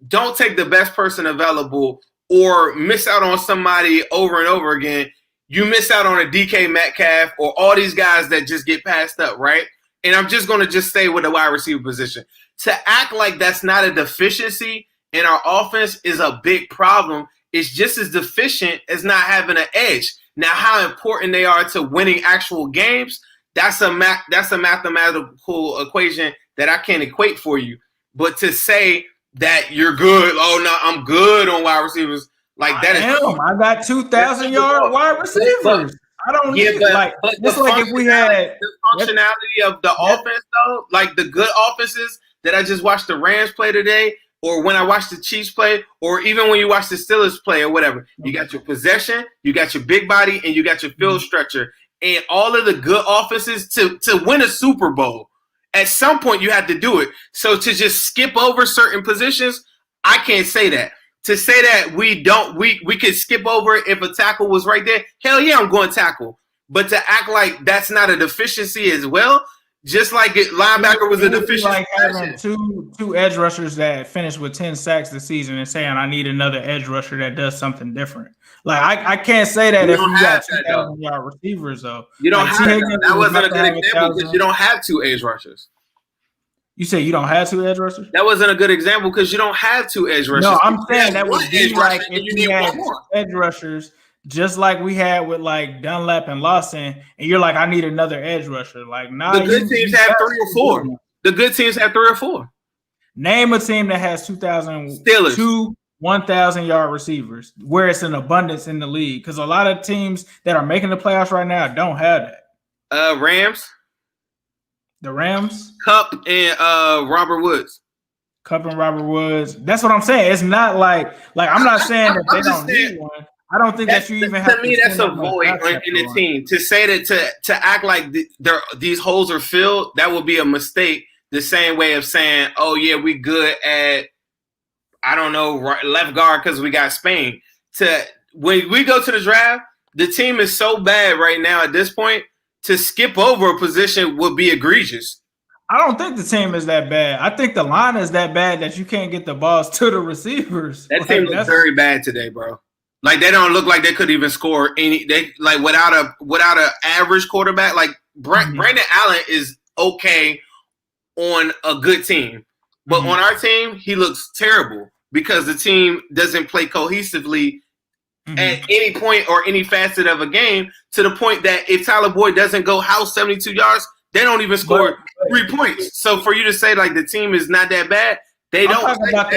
don't take the best person available or miss out on somebody over and over again, you miss out on a DK Metcalf or all these guys that just get passed up, right? And I'm just going to just stay with the wide receiver position. To act like that's not a deficiency in our offense is a big problem. It's just as deficient as not having an edge. Now, how important they are to winning actual games, that's a mathematical equation that I can't equate for you. But to say that you're good, oh, no, I'm good on wide receivers, like that I got 2,000-yard wide receivers. I don't need like it's like if we had the functionality of the offense, though, like the good offenses that I just watched the Rams play today, or when I watch the Chiefs play, or even when you watch the Steelers play or whatever, you got your possession, you got your big body, and you got your field stretcher. And all of the good offenses to win a Super Bowl, at some point you have to do it. So to just skip over certain positions, I can't say that. To say that we could skip over it if a tackle was right there, hell yeah, I'm going tackle. But to act like that's not a deficiency as well, Just like linebacker was a deficient. Like having two edge rushers that finished with 10 sacks this season and saying I need another edge rusher that does something different. Like I can't say that if you got 2,000-yard receivers though. You don't like, have that. That wasn't a good example because you don't have two edge rushers. You say you don't have two edge rushers? That wasn't a good example because you don't have two edge rushers. No, I'm saying that would be like if you need had edge rushers, just like we had with like Dunlap and Lawson, and you're like, I need another edge rusher. Like, nah, the good teams have 3 or 4. The good teams have 3 or 4. Name a team that has 2,000 Steelers. 2 1,000-yard receivers, where it's an abundance in the league. Because a lot of teams that are making the playoffs right now don't have that. Rams. The Rams, Cup and Robert Woods. Cup and Robert Woods. That's what I'm saying. It's not like I'm not saying that they don't need one. I don't think that you even have to me. That's a void in the team. To say that to act like these holes are filled, that would be a mistake. The same way of saying, "Oh yeah, we good at I don't know left guard because we got Spain." When we go to the draft, the team is so bad right now at this point. To skip over a position would be egregious. I don't think the team is that bad. I think the line is that bad that you can't get the balls to the receivers. That team looks very bad today, bro. Like they don't look like they could even score any. They like without a average quarterback. Like Brandon Allen is okay on a good team, but on our team he looks terrible because the team doesn't play cohesively at any point or any facet of a game. To the point that if Tyler Boyd doesn't go house 72 yards, they don't even score 3 points. So for you to say like the team is not that bad, they don't play well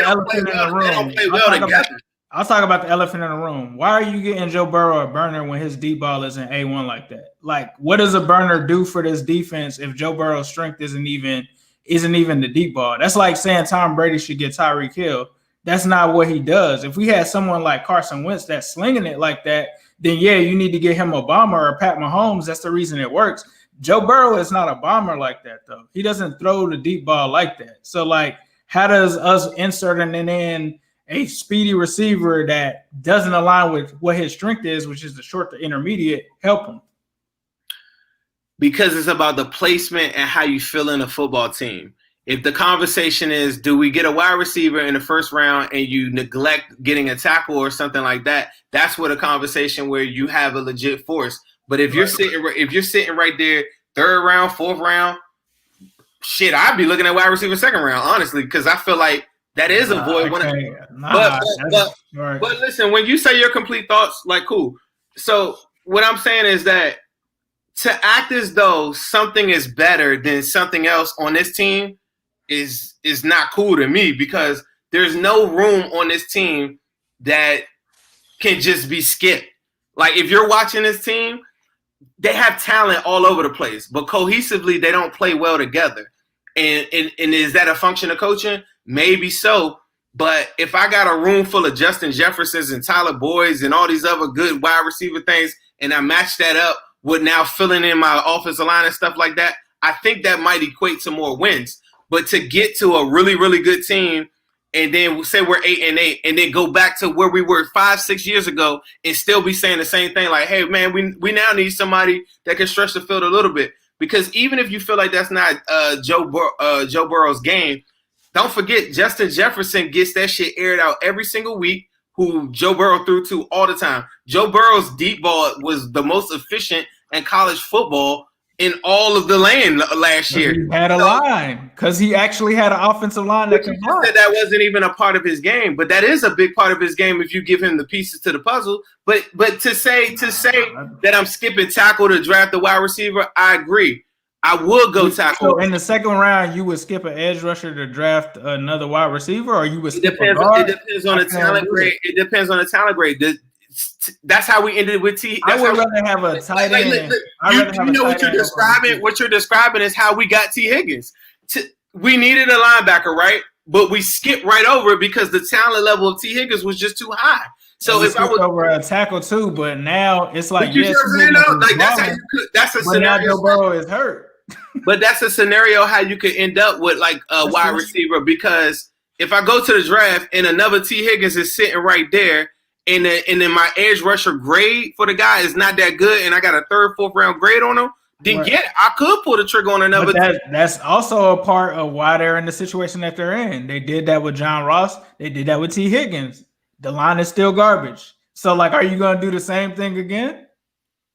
together. I'll talk about the elephant in the room. Why are you getting Joe Burrow a burner when his deep ball isn't A1 like that? Like, what does a burner do for this defense if Joe Burrow's strength isn't even the deep ball? That's like saying Tom Brady should get Tyreek Hill. That's not what he does. If we had someone like Carson Wentz that's slinging it like that, then yeah, you need to get him a bomber or Pat Mahomes. That's the reason it works. Joe Burrow is not a bomber like that, though. He doesn't throw the deep ball like that. So, like, how does us inserting in a speedy receiver that doesn't align with what his strength is, which is the short to intermediate, help him? Because it's about the placement and how you fill in a football team. If the conversation is, do we get a wide receiver in the first round and you neglect getting a tackle or something like that, that's what a conversation where you have a legit force. But if you're sitting right there, 3rd round, 4th round, shit, I'd be looking at wide receiver 2nd round, honestly, because I feel like that is a void. But listen, when you say your complete thoughts, like, cool. So what I'm saying is that to act as though something is better than something else on this team is not cool to me, because there's no room on this team that can just be skipped. Like, if you're watching this team, they have talent all over the place, but cohesively they don't play well together. And is that a function of coaching? Maybe so. But if I got a room full of Justin Jeffersons and Tyler Boyds and all these other good wide receiver things, and I match that up with now filling in my offensive line and stuff like that, I think that might equate to more wins. But to get to a really, really good team and then say we're 8-8 and then go back to where we were 5-6 years ago and still be saying the same thing, like, hey, man, we now need somebody that can stretch the field a little bit. Because even if you feel like that's not Joe Burrow's game, don't forget Justin Jefferson gets that shit aired out every single week, who Joe Burrow threw to all the time. Joe Burrow's deep ball was the most efficient in college football in all of the land last year. He had a line because he actually had an offensive line that can block. That wasn't even a part of his game, but that is a big part of his game if you give him the pieces to the puzzle. But to say that I'm skipping tackle to draft the wide receiver, I agree. I would go tackle. So in the 2nd round, you would skip an edge rusher to draft another wide receiver, or you would skip a guard? It depends on the talent grade. It depends on the talent grade. That's how we ended with T. I would rather have a tight end. You know what you're describing? What you're describing is how we got T. Higgins. We needed a linebacker, right? But we skipped right over it because the talent level of T. Higgins was just too high. So if I was over a tackle too, but now it's like that's a scenario. Joe Burrow is hurt. But that's a scenario how you could end up with like a wide receiver, because if I go to the draft and another T. Higgins is sitting right there, and then my edge rusher grade for the guy is not that good, and I got a 3rd, 4th round grade on him, then Right. yeah, I could pull the trigger on another. But that's also a part of why they're in the situation that they're in. They did that with John Ross. They did that with T. Higgins. The line is still garbage. So, like, are you going to do the same thing again?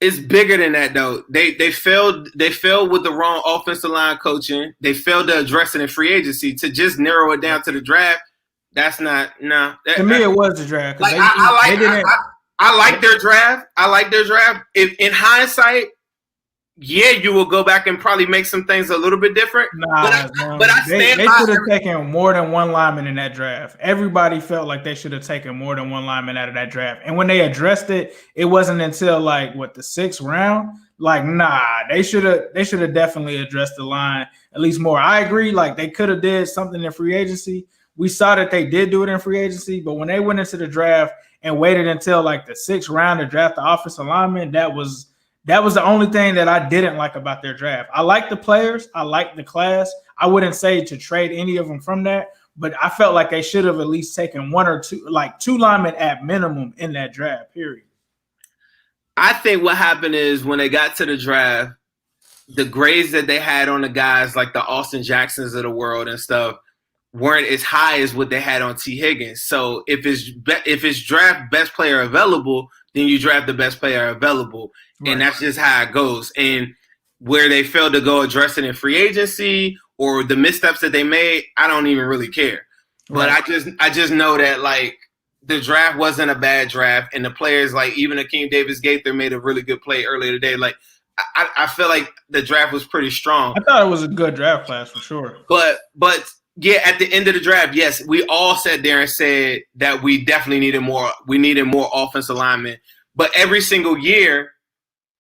It's bigger than that, though. They failed. They failed with the wrong offensive line coaching. They failed to address it in free agency. To just narrow it down to the draft, that's not no. To me, it was the draft. Like I like their draft. I like their draft. If in hindsight, yeah, you will go back and probably make some things a little bit different. But I stand they should have taken more than one lineman in that draft. Everybody felt like they should have taken more than one lineman out of that draft. And when they addressed it, it wasn't until like the 6th round. Like, nah, they should have definitely addressed the line at least more. I agree. Like, they could have did something in free agency. We saw that they did do it in free agency, but when they went into the draft and waited until like the 6th round to draft the offensive lineman, that was the only thing that I didn't like about their draft. I like the players. I like the class. I wouldn't say to trade any of them from that, but I felt like they should have at least taken one or two, like 2 linemen at minimum in that draft, period. I think what happened is when they got to the draft, the grades that they had on the guys like the Austin Jacksons of the world and stuff weren't as high as what they had on T. Higgins. So if it's draft best player available, then you draft the best player available. Right. And that's just how it goes. And where they failed to go address it in free agency or the missteps that they made, I don't even really care. But I just know that like the draft wasn't a bad draft, and the players like even Akeem Davis-Gaither made a really good play earlier today. Like I feel like the draft was pretty strong. I thought it was a good draft class for sure. But yeah, at the end of the draft, yes, we all sat there and said that we definitely needed more. We needed more offensive linemen. But every single year,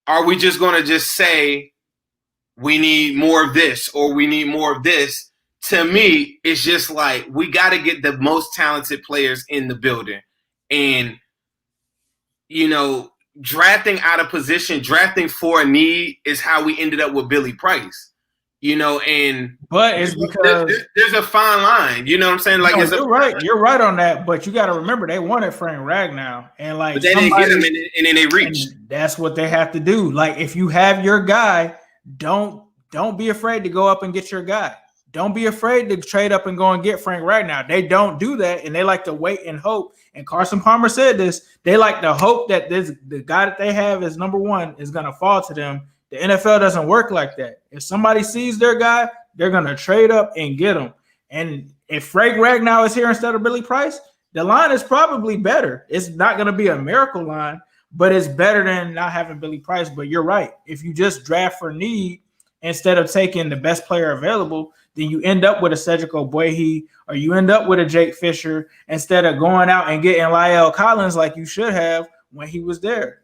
are we just going to just say we need more of this or we need more of this? To me, it's just like we got to get the most talented players in the building. And, you know, drafting out of position, drafting for a need is how we ended up with Billy Price. You know, but it's because there's a fine line. You know what I'm saying? Like, you're right. You're right on that. But you got to remember, they wanted Frank Ragnow, and like, but they didn't get him, and then they reached. That's what they have to do. Like, if you have your guy, don't be afraid to go up and get your guy. Don't be afraid to trade up and go and get Frank Ragnow. They don't do that, and they like to wait and hope. And Carson Palmer said this. They like to hope that the guy that they have as number one is going to fall to them. The NFL doesn't work like that. If somebody sees their guy, they're going to trade up and get him. And if Frank Ragnow is here instead of Billy Price, the line is probably better. It's not going to be a miracle line, but it's better than not having Billy Price. But you're right. If you just draft for need instead of taking the best player available, then you end up with a Cedric Ogbuehi or you end up with a Jake Fisher instead of going out and getting La'el Collins like you should have when he was there.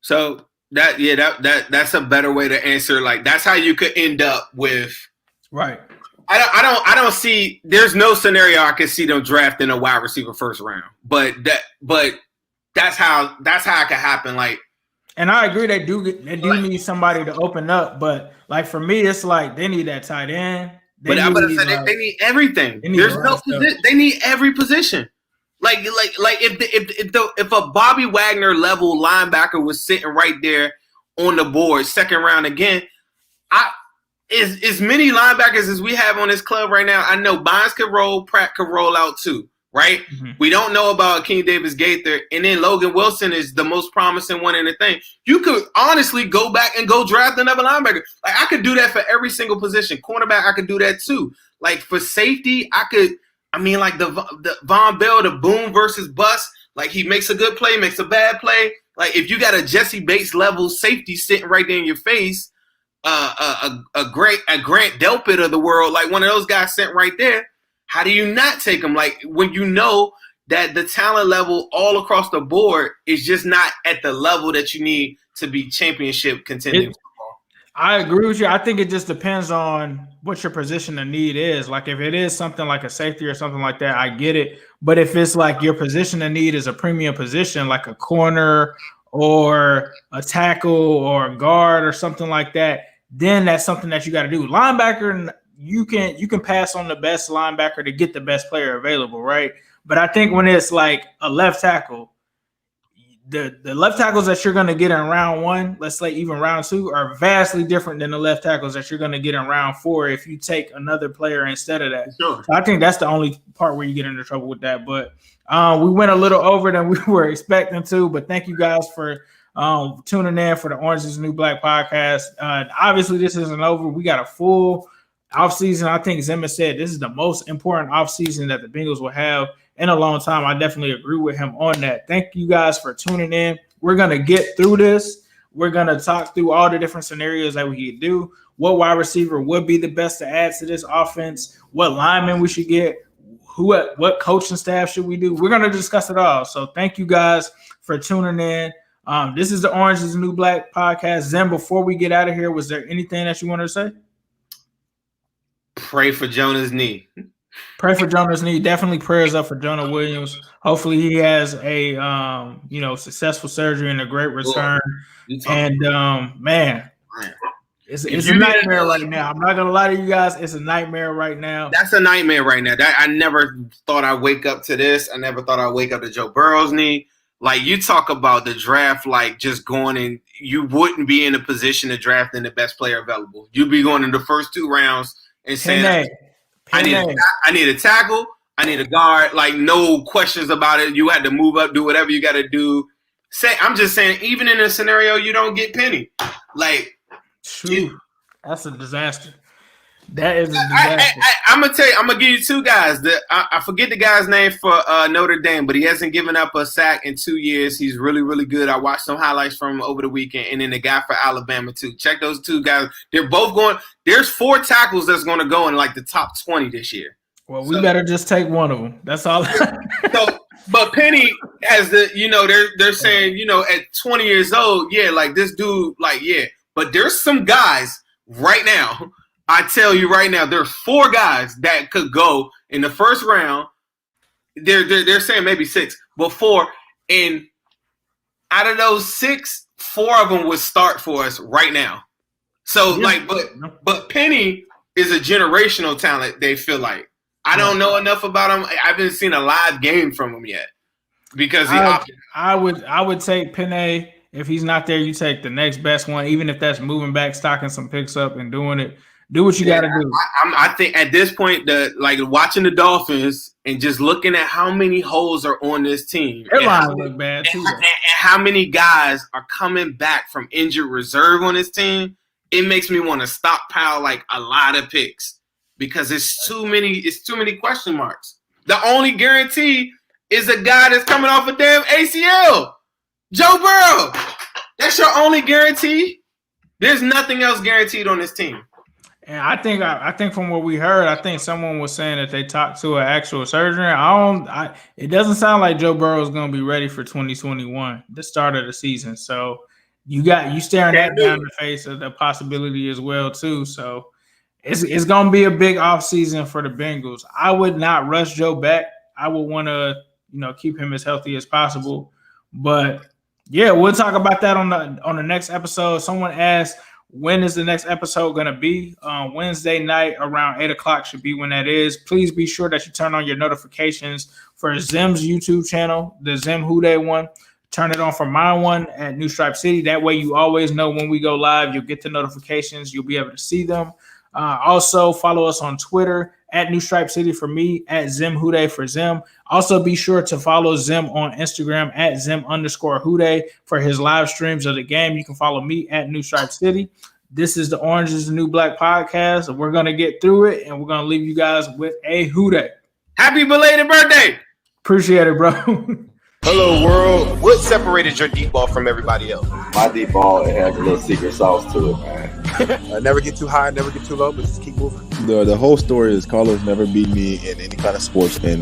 So that's a better way to answer. Like, that's how you could end up with. Right. I don't see. There's no scenario I can see them drafting a wide receiver first round. But that's how it could happen. Like, and I agree they do need somebody to open up. But like for me, it's like they need that tight end. They need everything. There's no position. They need every position. Like if a Bobby Wagner level linebacker was sitting right there on the board, second round again, as many linebackers as we have on this club right now, I know Bynes could roll, Pratt could roll out too, right? Mm-hmm. We don't know about Akeem Davis-Gaither, and then Logan Wilson is the most promising one in the thing. You could honestly go back and go draft another linebacker. Like, I could do that for every single position. Cornerback, I could do that too. Like, for safety, like the Von Bell, the boom versus bust, like he makes a good play, makes a bad play. Like if you got a Jesse Bates level safety sitting right there in your face, a Grant Delpit of the world, like one of those guys sitting right there, how do you not take him? Like when you know that the talent level all across the board is just not at the level that you need to be championship contending. I agree with you. I think it just depends on what your position of need is. Like if it is something like a safety or something like that, I get it. But if it's like your position of need is a premium position, like a corner or a tackle or a guard or something like that, then that's something that you got to do. Linebacker, you can pass on the best linebacker to get the best player available, right? But I think when it's like a left tackle, the left tackles that you're going to get in round 1, let's say even round 2, are vastly different than the left tackles that you're going to get in round 4 if you take another player instead of that. Sure. So I think that's the only part where you get into trouble with that. But we went a little over than we were expecting to. But thank you guys for tuning in for the Orange is the New Black podcast. Obviously, this isn't over. We got a full offseason. I think Zimmer said this is the most important offseason that the Bengals will have in a long time. I definitely agree with him on that. Thank you guys for tuning in. We're going to get through this. We're going to talk through all the different scenarios that we could do. What wide receiver would be the best to add to this offense? What lineman we should get? What coaching staff should we do? We're going to discuss it all. So thank you guys for tuning in. This is the Orange is the New Black podcast. Zim, before we get out of here, was there anything that you wanted to say? Pray for Jonah's knee. Pray for Jonah's knee. Definitely prayers up for Jonah Williams. Hopefully he has a successful surgery and a great return. And man, it's a nightmare right now. I'm not gonna lie to you guys, it's a nightmare right now. That's a nightmare right now. I never thought I'd wake up to this. I never thought I'd wake up to Joe Burrow's knee. Like, you talk about the draft, like just going in, you wouldn't be in a position to draft in the best player available. You'd be going in the first 2 rounds and saying, I need a tackle, I need a guard, like no questions about it. You had to move up, do whatever you got to do. I'm just saying, even in a scenario, you don't get Penny. Like, that's a disaster. That is a disaster. I'm gonna tell you, I'm gonna give you 2 guys. I forget the guy's name for Notre Dame, but he hasn't given up a sack in 2 years. He's really, really good. I watched some highlights from him over the weekend, and then the guy for Alabama too. Check those 2 guys. They're both going. There's 4 tackles that's going to go in like the top 20 this year. Well, we better just take one of them. That's all. But Penny has they're saying, at 20 years old, yeah, like this dude, like, yeah. But there's some guys right now. I tell you right now, there's 4 guys that could go in the first round. They're saying maybe 6, but 4. And out of those 6, 4 of them would start for us right now. So but Penny is a generational talent. They feel like I don't know enough about him. I haven't seen a live game from him yet because I would take Penny. If he's not there, you take the next best one, even if that's moving back, stocking some picks up, and doing it. Do what you got to do. I think at this point, watching the Dolphins and just looking at how many holes are on this team. Their line look bad too. And how many guys are coming back from injured reserve on this team, it makes me want to stockpile like a lot of picks because it's too many question marks. The only guarantee is a guy that's coming off a damn ACL. Joe Burrow. That's your only guarantee. There's nothing else guaranteed on this team. And I think from what we heard, I think someone was saying that they talked to an actual surgeon. It doesn't sound like Joe Burrow is going to be ready for 2021, the start of the season. So you staring that down the face of the possibility as well too. So it's going to be a big offseason for the Bengals. I would not rush Joe back. I would want to keep him as healthy as possible. But yeah, we'll talk about that on the next episode. Someone asked, when is the next episode going to be? Wednesday night around 8 o'clock should be when that is. Please be sure that you turn on your notifications for Zim's YouTube channel, the Zim Who Day one. Turn it on for my one at New Stripe City. That way you always know when we go live. You'll get the notifications. You'll be able to see them. Also, follow us on Twitter at New Stripe City for me, at Zim Who Day for Zim. Also, be sure to follow Zim on Instagram at Zim_Who Day for his live streams of the game. You can follow me at New Stripe City. This is the Orange is the New Black podcast. We're going to get through it, and we're going to leave you guys with a Who Day. Happy belated birthday. Appreciate it, bro. Hello, world. What separated your deep ball from everybody else? My deep ball, it has a little secret sauce to it, man. Never get too high, never get too low, but just keep moving. The whole story is Carlos never beat me in any kind of sports, and